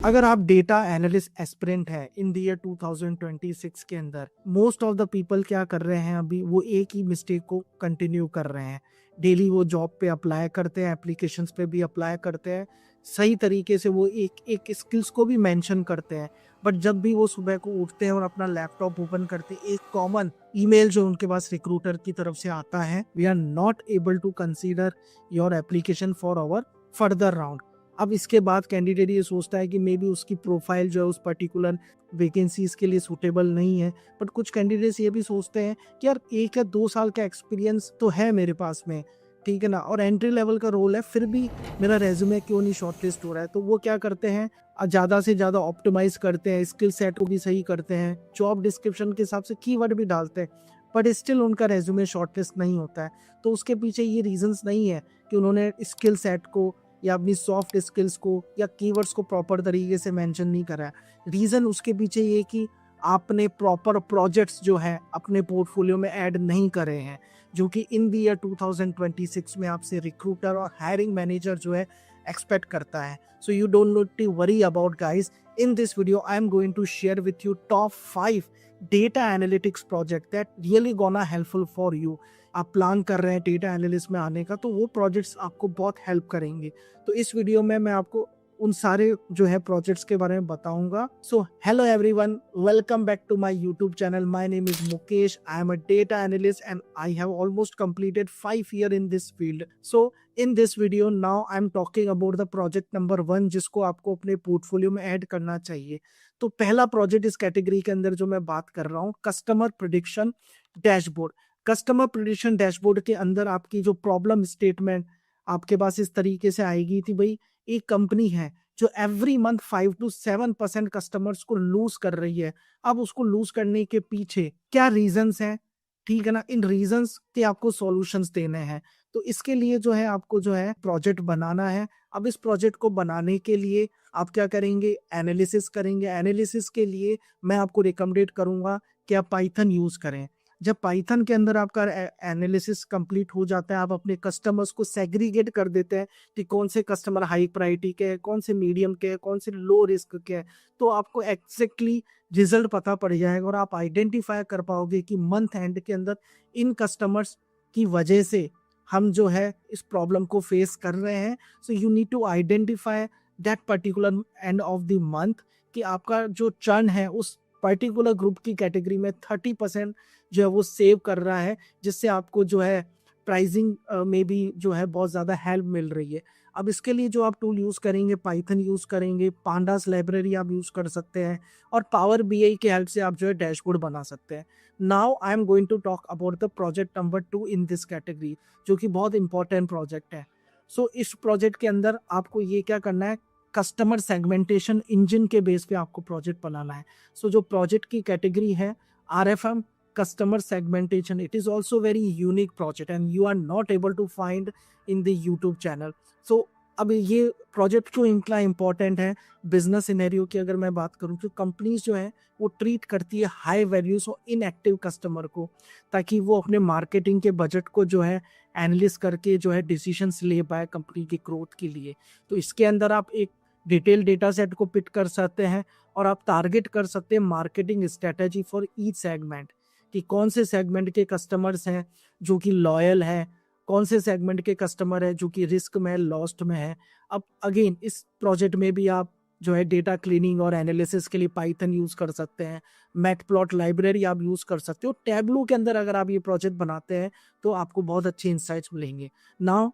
अगर आप data analyst aspirant है इन द ईयर 2026 के अंदर, मोस्ट ऑफ द पीपल क्या कर रहे हैं, अभी वो एक ही मिस्टेक को कंटिन्यू कर रहे हैं। डेली वो जॉब पे अप्लाई करते हैं, एप्लीकेशंस पे भी अप्लाई करते हैं, सही तरीके से वो एक एक स्किल्स को भी मेंशन करते हैं। बट जब भी वो सुबह को उठते हैं और अपना लैपटॉप ओपन करते हैं, एक कॉमन ईमेल जो उनके पास रिक्रूटर की तरफ से आता है, we are not able to consider your application for our further round. अब इसके बाद कैंडिडेट ये सोचता है कि मे बी उसकी प्रोफाइल जो है उस पर्टिकुलर वैकेंसीज के लिए सूटेबल नहीं है। बट कुछ कैंडिडेट्स ये भी सोचते हैं कि यार 1 या 2 साल का एक्सपीरियंस तो है मेरे पास में, ठीक है ना, और एंट्री लेवल का रोल है, फिर भी मेरा रेज्यूमे क्यों नहीं शॉर्टलिस्ट हो रहा है। तो वो क्या करते हैं, ज़्यादा से ज़्यादा ऑप्टिमाइज करते हैं, स्किल सेट को भी सही करते हैं, जॉब डिस्क्रिप्शन के हिसाब से कीवर्ड भी डालते हैं, बट स्टिल उनका रेज्यूमे शॉर्टलिस्ट नहीं होता है। तो उसके पीछे ये रीजंस नहीं है कि उन्होंने स्किल सेट को या अपनी सॉफ्ट स्किल्स को या कीवर्ड्स को प्रॉपर तरीके से मेंशन नहीं करा है। रीज़न उसके पीछे ये कि आपने प्रॉपर प्रोजेक्ट्स जो है अपने पोर्टफोलियो में ऐड नहीं करे हैं, जो कि इन द ईयर 2026 में आपसे रिक्रूटर और हायरिंग मैनेजर जो है एक्सपेक्ट करता है। So you don't need to worry about guys. In this video I am going to share with you top 5 data analytics project that really gonna helpful for you. आप plan कर रहे हैं data analyst में आने का, तो वो projects आपको बहुत हेल्प करेंगे। तो इस वीडियो में मैं आपको उन सारे जो है प्रोजेक्ट्स के बारे में बताऊंगा। So hello everyone, welcome back to my YouTube channel. My name is Mukesh. I am a data analyst and I have almost completed 5 year in this field. So in this video now I am talking about the project number 1, जिसको आपको अपने portfolio में add करना चाहिए। तो पहला project इस category के अंदर जो मैं बात कर रहा हूँ, customer prediction dashboard. Customer prediction dashboard के अंदर आपकी जो प्रॉब्लम स्टेटमेंट आपके पास इस तरीके से आएगी थी, भाई एक कंपनी है जो एवरी मंथ 5 to 7% कस्टमर्स को लूज कर रही है। अब उसको लूज करने के पीछे क्या रीजंस हैं, ठीक है ना, इन रीजंस के आपको सॉल्यूशंस देने हैं। तो इसके लिए जो है आपको जो है प्रोजेक्ट बनाना है। अब इस प्रोजेक्ट को बनाने के लिए आप क्या करेंगे, एनालिसिस करेंगे। एनालिसिस के लिए मैं आपको रिकमेंडेड करूंगा कि आप पाइथन यूज करें। जब पाइथन के अंदर आपका एनालिसिस कंप्लीट हो जाता है, आप अपने कस्टमर्स को सेग्रीगेट कर देते हैं कि कौन से कस्टमर हाई प्रायोरिटी के हैं, कौन से मीडियम के हैं, कौन से लो रिस्क के हैं, तो आपको एग्जैक्टली रिजल्ट पता पड़ जाएगा और आप आइडेंटिफाई कर पाओगे कि मंथ एंड के अंदर इन कस्टमर्स की वजह से हम जो है इस प्रॉब्लम को फेस कर रहे हैं। So you need to identify that particular end of the month कि आपका जो चर्न है उस पर्टिकुलर ग्रुप की कैटेगरी में 30% जो है वो सेव कर रहा है, जिससे आपको जो है प्राइसिंग में भी जो है बहुत ज़्यादा हेल्प मिल रही है। अब इसके लिए जो आप टूल यूज़ करेंगे, पाइथन यूज़ करेंगे, पांडास लाइब्रेरी आप यूज़ कर सकते हैं और पावर बीआई के हेल्प से आप जो है डैशबोर्ड बना सकते हैं। Now I am going to talk about the project number 2 in this category, जो कि बहुत इंपॉर्टेंट प्रोजेक्ट है। सो इस प्रोजेक्ट के अंदर आपको ये क्या करना है, कस्टमर सेगमेंटेशन इंजन के बेस पे आपको प्रोजेक्ट बनाना है। सो जो प्रोजेक्ट की कैटेगरी है RFM, customer segmentation, it is also very unique project and you are not able to find in the YouTube channel. So अब ये प्रोजेक्ट क्यों इतना इम्पोर्टेंट है, बिजनेस सिनेरियो की अगर मैं बात करूँ तो कंपनीज जो है वो ट्रीट करती है हाई वैल्यूज और इनएक्टिव कस्टमर को, ताकि वो अपने मार्केटिंग के बजट को जो है एनालिस करके जो है डिसीजंस ले पाए कंपनी की ग्रोथ के लिए। तो इसके अंदर आप एक डिटेल डेटा सेट को पिक कर सकते हैं और आप टारगेट कर सकते हैं marketing strategy for each segment, कि कौन से सेगमेंट के कस्टमर्स हैं जो कि लॉयल है, कौन से सेगमेंट के कस्टमर है जो कि रिस्क में लॉस्ट में है। अब अगेन इस प्रोजेक्ट में भी आप जो है डेटा क्लीनिंग और एनालिसिस के लिए पाइथन यूज़ कर सकते हैं, मैटप्लॉट लाइब्रेरी आप यूज़ कर सकते हो। टैबलू के अंदर अगर आप ये प्रोजेक्ट बनाते हैं तो आपको बहुत अच्छे इंसाइट्स मिलेंगे। नाउ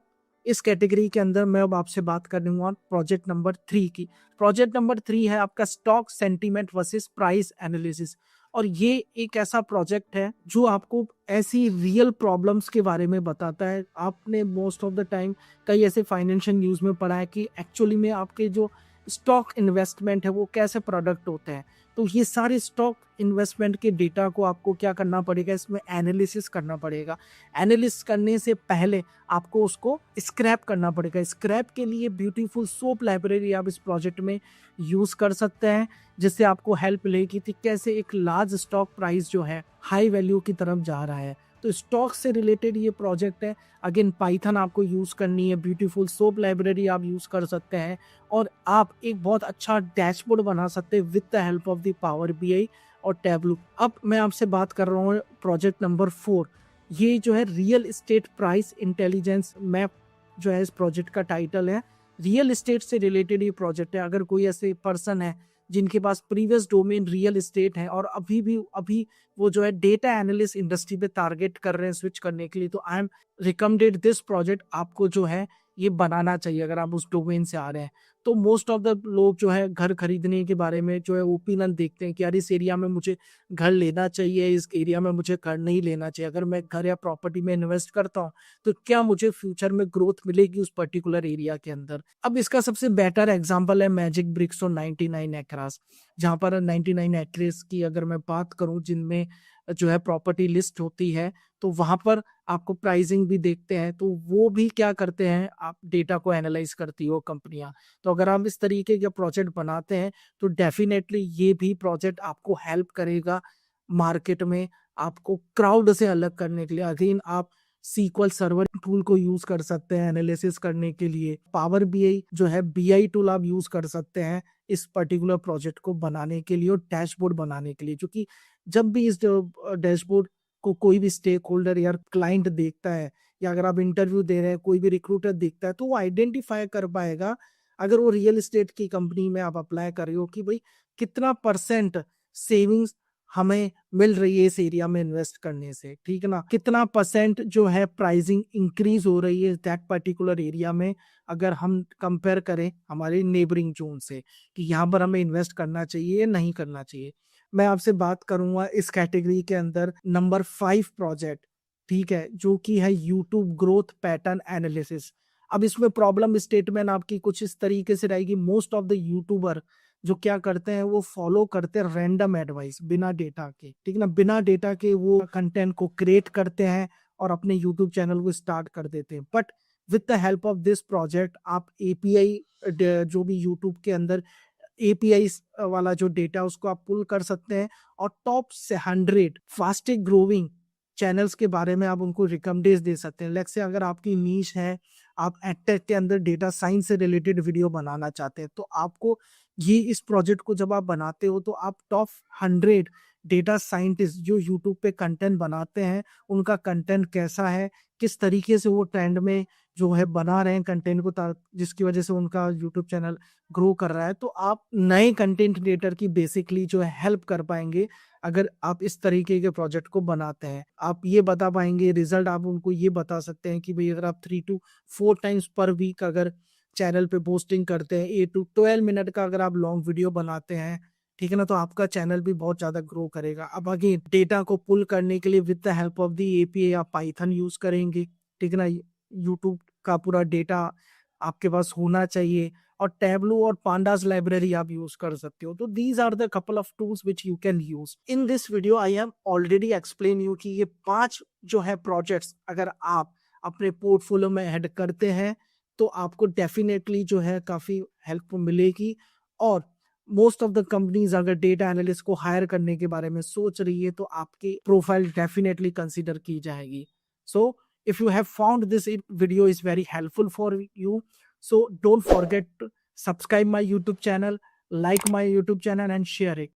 इस कैटेगरी के अंदर मैं अब आपसे बात करूंगा प्रोजेक्ट नंबर 3 की। प्रोजेक्ट नंबर 3 है आपका stock sentiment versus price analysis. और ये एक ऐसा प्रोजेक्ट है जो आपको ऐसी रियल प्रॉब्लम्स के बारे में बताता है। आपने मोस्ट ऑफ द टाइम कई ऐसे फाइनेंशियल न्यूज़ में पढ़ा है कि एक्चुअली में आपके जो स्टॉक इन्वेस्टमेंट है वो कैसे प्रोडक्ट होते हैं। तो ये सारे स्टॉक इन्वेस्टमेंट के डेटा को आपको क्या करना पड़ेगा, इसमें एनालिसिस करना पड़ेगा। एनालिसिस करने से पहले आपको उसको स्क्रैप करना पड़ेगा। स्क्रैप के लिए ब्यूटीफुल सोप लाइब्रेरी आप इस प्रोजेक्ट में यूज़ कर सकते हैं, जिससे आपको हेल्प मिलेगी कि कैसे एक लार्ज स्टॉक प्राइस जो है हाई वैल्यू की तरफ जा रहा है। तो स्टॉक से रिलेटेड ये प्रोजेक्ट है। अगेन पाइथन आपको यूज़ करनी है, ब्यूटीफुल सोप लाइब्रेरी आप यूज़ कर सकते हैं और आप एक बहुत अच्छा डैशबोर्ड बना सकते हैं with the help of the power BI और टैबलू। अब मैं आपसे बात कर रहा हूँ प्रोजेक्ट नंबर 4, ये जो है real estate price intelligence map जो है इस प्रोजेक्ट का टाइटल है। रियल एस्टेट से रिलेटेड ये प्रोजेक्ट है। अगर कोई ऐसे पर्सन है जिनके पास प्रीवियस डोमेन रियल एस्टेट है और अभी वो जो है डेटा एनालिस्ट इंडस्ट्री पे टारगेट कर रहे हैं स्विच करने के लिए, तो I am recommended this project. आपको जो है ये बनाना चाहिए अगर आप उस डोमेन से आ रहे हैं। तो मोस्ट ऑफ द लोग जो है घर खरीदने के बारे में जो है ओपिनियन देखते हैं कि यार इस एरिया में मुझे घर लेना चाहिए, इस एरिया में मुझे घर नहीं लेना चाहिए। अगर मैं घर या प्रॉपर्टी में इन्वेस्ट करता हूँ तो क्या मुझे फ्यूचर में ग्रोथ मिलेगी उस पर्टिकुलर एरिया के अंदर। अब इसका सबसे बेटर एग्जांपल है मैजिक ब्रिक्स और 99 एकरास, जहां पर 99 एकरेस की अगर मैं बात करूं जिनमें जो है प्रॉपर्टी लिस्ट होती है, तो वहां पर आपको प्राइसिंग भी देखते हैं। तो वो भी क्या करते हैं, आप डेटा को एनालाइज करती हो कंपनियां। तो अगर आप इस तरीके के प्रोजेक्ट बनाते हैं तो डेफिनेटली ये भी प्रोजेक्ट आपको हेल्प करेगा मार्केट में आपको क्राउड से अलग करने के लिए। अगेन आप सीक्वल सर्वर टूल को यूज कर सकते हैं एनालिसिस करने के लिए। पावर बीआई जो है बीआई टूल आप यूज कर सकते हैं इस पर्टिकुलर प्रोजेक्ट को बनाने के लिए और डैशबोर्ड बनाने के लिए। क्योंकि जब भी इस डैशबोर्ड को कोई भी स्टेक होल्डर या क्लाइंट देखता है या अगर आप इंटरव्यू दे रहे हैं कोई भी रिक्रूटर देखता है, तो वो आइडेंटिफाई कर पाएगा अगर वो रियल एस्टेट की कंपनी में आप अप्लाई कर रहे हो कि भाई कितना परसेंट सेविंग्स हमें मिल रही है इस एरिया में इन्वेस्ट करने से, ठीक है ना। कितना परसेंट जो है प्राइसिंग इंक्रीज हो रही है दैट पर्टिकुलर एरिया में अगर हम कंपेयर करें हमारे नेबरिंग जोन से, कि यहाँ पर हमें इन्वेस्ट करना चाहिए या नहीं करना चाहिए। मैं आपसे बात करूंगा इस कैटेगरी के अंदर नंबर 5 प्रोजेक्ट, ठीक है, जो कि है यूट्यूब ग्रोथ पैटर्न एनालिसिस। अब इसमें प्रॉब्लम स्टेटमेंट आपकी कुछ इस तरीके से रहेगी। मोस्ट ऑफ द यूट्यूबर जो क्या करते हैं वो फॉलो करते हैं रैंडम एडवाइस बिना डेटा के, ठीक है ना। बिना डेटा के वो कंटेंट को क्रिएट करते हैं और अपने यूट्यूब चैनल को स्टार्ट कर देते हैं। But with the help of this project आप एपीआई जो भी यूट्यूब के अंदर एपीआई वाला जो डेटा उसको आप पुल कर सकते हैं और टॉप से 100 फास्टेस्ट ग्रोइंग चैनल्स के बारे में आप उनको रिकमेंडेशन दे सकते हैं। लेट्स से अगर आपकी नीश है, आप एडटेक के अंदर डेटा साइंस से रिलेटेड वीडियो बनाना चाहते हैं, तो आपको ये इस प्रोजेक्ट को जब आप बनाते हो तो आप टॉप 100 डेटा साइंटिस्ट जो यूट्यूब पे कंटेंट बनाते हैं उनका कंटेंट कैसा है, किस तरीके से वो ट्रेंड में जो है बना रहे हैं कंटेंट को, जिसकी वजह से उनका यूट्यूब चैनल ग्रो कर रहा है। तो आप नए कंटेंट क्रिएटर की बेसिकली जो है हेल्प कर पाएंगे अगर आप इस तरीके के प्रोजेक्ट को बनाते हैं। आप ये बता पाएंगे रिजल्ट, आप उनको ये बता सकते हैं कि भाई अगर आप 3 to 4 टाइम्स पर वीक अगर चैनल पे पोस्टिंग करते हैं, 8 to 12 मिनट का अगर आप लॉन्ग वीडियो बनाते हैं, ठीक है ना, तो आपका चैनल भी बहुत ज्यादा ग्रो करेगा। अब अगेन डेटा को पुल करने के लिए with the help of the API आप पाइथन यूज करेंगे, ठीक है ना। यूट्यूब का पूरा डेटा आपके पास होना चाहिए और टैबलू और पांडास लाइब्रेरी आप यूज कर सकते हो। तो these are the couple of tools which you can use in this video. I am already explain you कि ये 5 जो है प्रोजेक्ट्स अगर आप अपने पोर्टफोलियो में ऐड करते हैं तो आपको डेफिनेटली जो है काफी हेल्प मिलेगी। और मोस्ट ऑफ द कंपनीज अगर डेटा एनालिस्ट को हायर करने के बारे में सोच रही है तो आपकी प्रोफाइल डेफिनेटली कंसीडर की जाएगी। सो if you have found this video is very helpful for you, so don't forget to subscribe my YouTube channel, like my YouTube channel and share it.